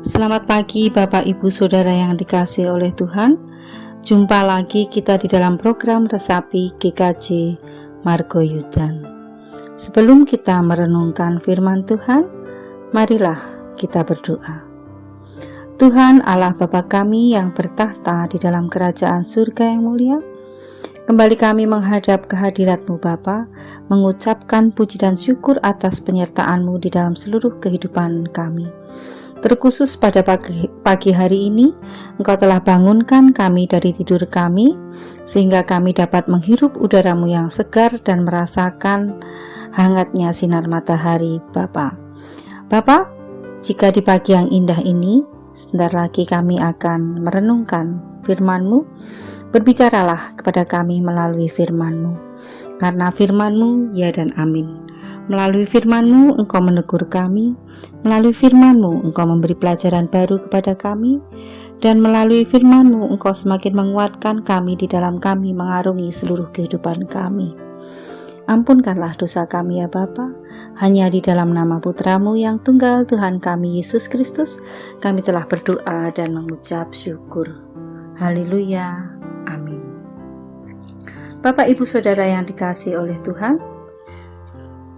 Selamat pagi Bapak Ibu Saudara yang dikasihi oleh Tuhan. Jumpa lagi kita di dalam program Resapi GKJ Margoyudan. Sebelum kita merenungkan firman Tuhan, marilah kita berdoa. Tuhan Allah Bapa kami yang bertahta di dalam kerajaan surga yang mulia, kembali kami menghadap kehadirat-Mu Bapa, mengucapkan puji dan syukur atas penyertaan-Mu di dalam seluruh kehidupan kami. Terkhusus pada pagi hari ini, Engkau telah bangunkan kami dari tidur kami, sehingga kami dapat menghirup udara-Mu yang segar dan merasakan hangatnya sinar matahari Bapa. Bapa, jika di pagi yang indah ini, sebentar lagi kami akan merenungkan firman-Mu, berbicaralah kepada kami melalui firman-Mu, karena firman-Mu ya dan amin. Melalui firman-Mu Engkau menegur kami, melalui firman-Mu Engkau memberi pelajaran baru kepada kami, dan melalui firman-Mu Engkau semakin menguatkan kami di dalam kami mengarungi seluruh kehidupan kami. Ampunkanlah dosa kami ya Bapa, hanya di dalam nama Putra-Mu yang tunggal Tuhan kami Yesus Kristus, kami telah berdoa dan mengucap syukur. Haleluya, amin. Bapak Ibu Saudara yang dikasihi oleh Tuhan,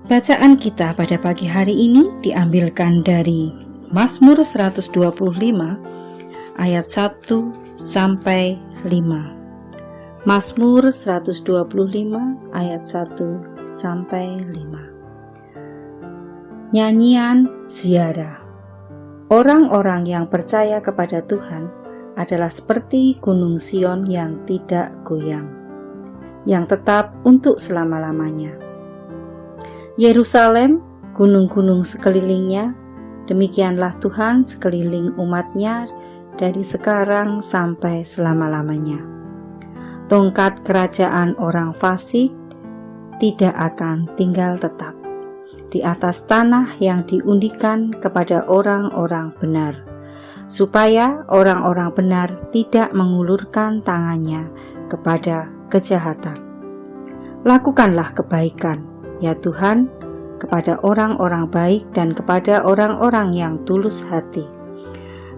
bacaan kita pada pagi hari ini diambilkan dari Mazmur 125 ayat 1 sampai 5. Mazmur 125 ayat 1 sampai 5. Nyanyian ziarah. Orang-orang yang percaya kepada Tuhan adalah seperti gunung Sion yang tidak goyang, yang tetap untuk selama-lamanya. Yerusalem, gunung-gunung sekelilingnya, demikianlah Tuhan sekeliling umatnya dari sekarang sampai selama-lamanya. Tongkat kerajaan orang fasik tidak akan tinggal tetap di atas tanah yang diundikan kepada orang-orang benar, supaya orang-orang benar tidak mengulurkan tangannya kepada kejahatan. Lakukanlah kebaikan, ya Tuhan, kepada orang-orang baik dan kepada orang-orang yang tulus hati.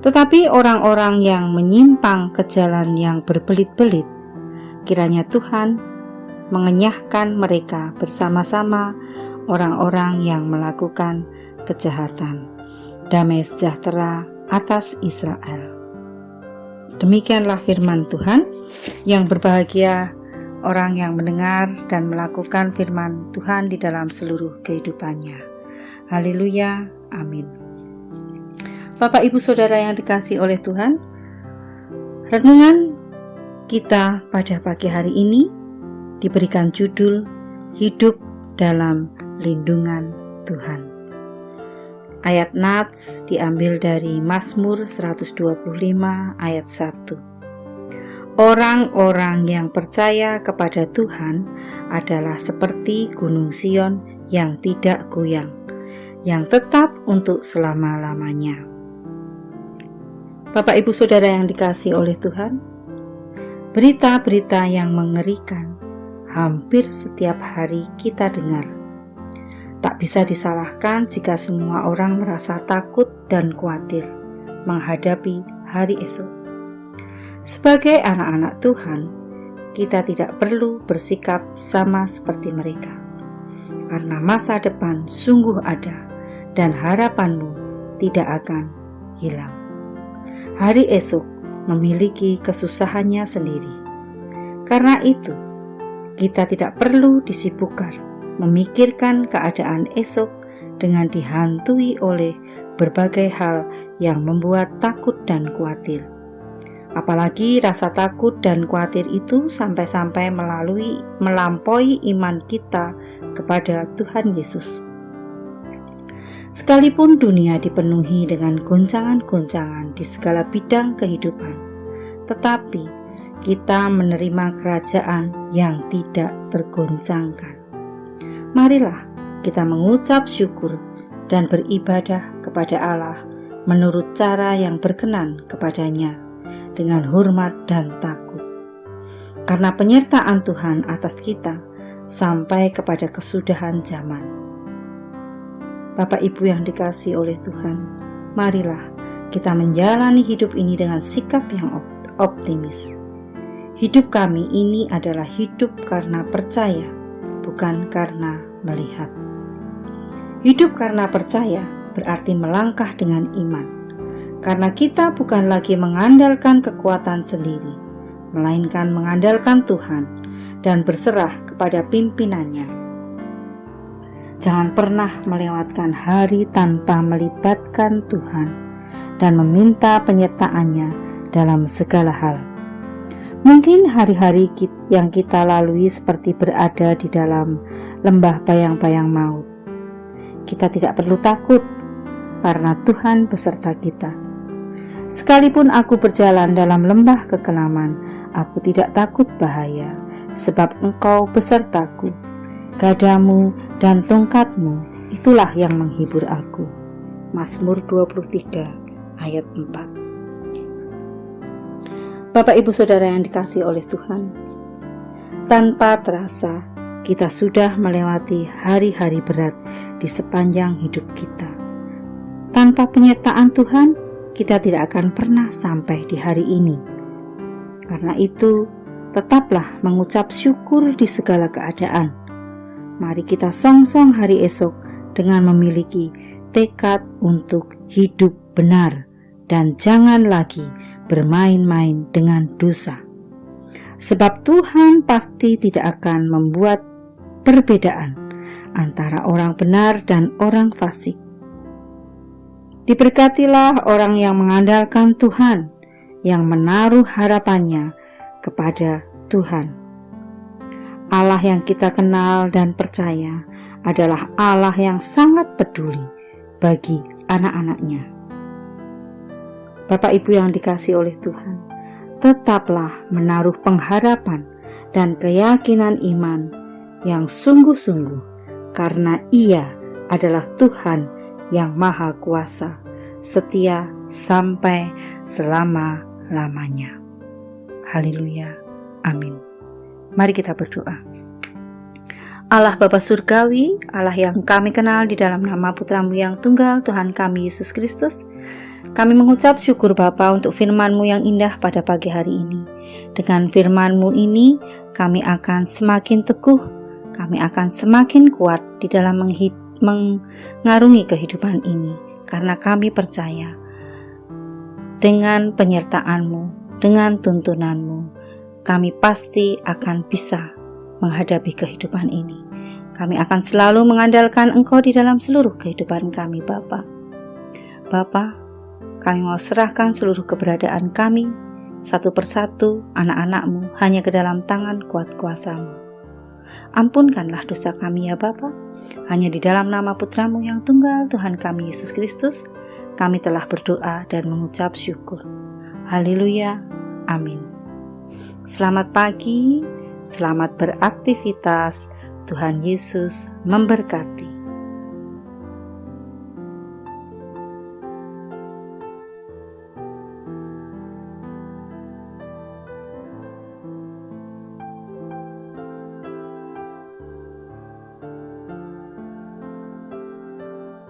Tetapi orang-orang yang menyimpang ke jalan yang berbelit-belit, kiranya Tuhan mengenyahkan mereka bersama-sama orang-orang yang melakukan kejahatan. Damai sejahtera atas Israel. Demikianlah firman Tuhan. Yang berbahagia orang yang mendengar dan melakukan firman Tuhan di dalam seluruh kehidupannya. Haleluya, amin. Bapak Ibu Saudara yang dikasihi oleh Tuhan, renungan kita pada pagi hari ini diberikan judul Hidup dalam Lindungan Tuhan. Ayat nats diambil dari Mazmur 125 ayat 1. Orang-orang yang percaya kepada Tuhan adalah seperti gunung Sion yang tidak goyang, yang tetap untuk selama-lamanya. Bapak Ibu Saudara yang dikasihi oleh Tuhan, berita-berita yang mengerikan hampir setiap hari kita dengar. Tak bisa disalahkan jika semua orang merasa takut dan khawatir menghadapi hari esok. Sebagai anak-anak Tuhan, kita tidak perlu bersikap sama seperti mereka, karena masa depan sungguh ada dan harapanmu tidak akan hilang. Hari esok memiliki kesusahannya sendiri. Karena itu, kita tidak perlu disibukkan memikirkan keadaan esok dengan dihantui oleh berbagai hal yang membuat takut dan khawatir. Apalagi rasa takut dan khawatir itu sampai-sampai melampaui iman kita kepada Tuhan Yesus. Sekalipun dunia dipenuhi dengan goncangan-goncangan di segala bidang kehidupan, tetapi kita menerima kerajaan yang tidak tergoncangkan. Marilah kita mengucap syukur dan beribadah kepada Allah menurut cara yang berkenan kepadanya, dengan hormat dan takut. Karena penyertaan Tuhan atas kita sampai kepada kesudahan zaman. Bapak Ibu yang dikasihi oleh Tuhan, marilah kita menjalani hidup ini dengan sikap yang optimis. Hidup kami ini adalah hidup karena percaya, bukan karena melihat. Hidup karena percaya berarti melangkah dengan iman, karena kita bukan lagi mengandalkan kekuatan sendiri, melainkan mengandalkan Tuhan dan berserah kepada pimpinannya. Jangan pernah melewatkan hari tanpa melibatkan Tuhan dan meminta penyertaannya dalam segala hal. Mungkin hari-hari yang kita lalui seperti berada di dalam lembah bayang-bayang maut. Kita tidak perlu takut karena Tuhan beserta kita. Sekalipun aku berjalan dalam lembah kekelaman, aku tidak takut bahaya, sebab Engkau besertaku. Gadamu dan tongkatmu, itulah yang menghibur aku. Mazmur 23 ayat 4. Bapak Ibu Saudara yang dikasihi oleh Tuhan, tanpa terasa kita sudah melewati hari-hari berat di sepanjang hidup kita. Tanpa penyertaan Tuhan, kita tidak akan pernah sampai di hari ini. Karena itu, tetaplah mengucap syukur di segala keadaan. Mari kita songsong hari esok dengan memiliki tekad untuk hidup benar dan jangan lagi bermain-main dengan dosa. Sebab Tuhan pasti tidak akan membuat perbedaan antara orang benar dan orang fasik. Diberkatilah orang yang mengandalkan Tuhan, yang menaruh harapannya kepada Tuhan. Allah yang kita kenal dan percaya adalah Allah yang sangat peduli bagi anak-anaknya. Bapak Ibu yang dikasihi oleh Tuhan, tetaplah menaruh pengharapan dan keyakinan iman yang sungguh-sungguh, karena Ia adalah Tuhan yang Maha Kuasa, setia sampai selama-lamanya. Haleluya, amin. Mari kita berdoa. Allah Bapa Surgawi, Allah yang kami kenal di dalam nama Putra-Mu yang tunggal, Tuhan kami Yesus Kristus, kami mengucap syukur Bapa untuk firman-Mu yang indah pada pagi hari ini. Dengan firman-Mu ini, kami akan semakin teguh, kami akan semakin kuat di dalam mengarungi kehidupan ini. Karena kami percaya dengan penyertaan-Mu, dengan tuntunan-Mu, kami pasti akan bisa menghadapi kehidupan ini. Kami akan selalu mengandalkan Engkau di dalam seluruh kehidupan kami Bapa. Bapa, kami mau serahkan seluruh keberadaan kami, satu persatu anak-anak-Mu hanya ke dalam tangan kuat kuasa-Mu. Ampunkanlah dosa kami ya Bapa. Hanya di dalam nama Putra-Mu yang tunggal, Tuhan kami Yesus Kristus, kami telah berdoa dan mengucap syukur. Haleluya, amin. Selamat pagi, selamat beraktivitas. Tuhan Yesus memberkati.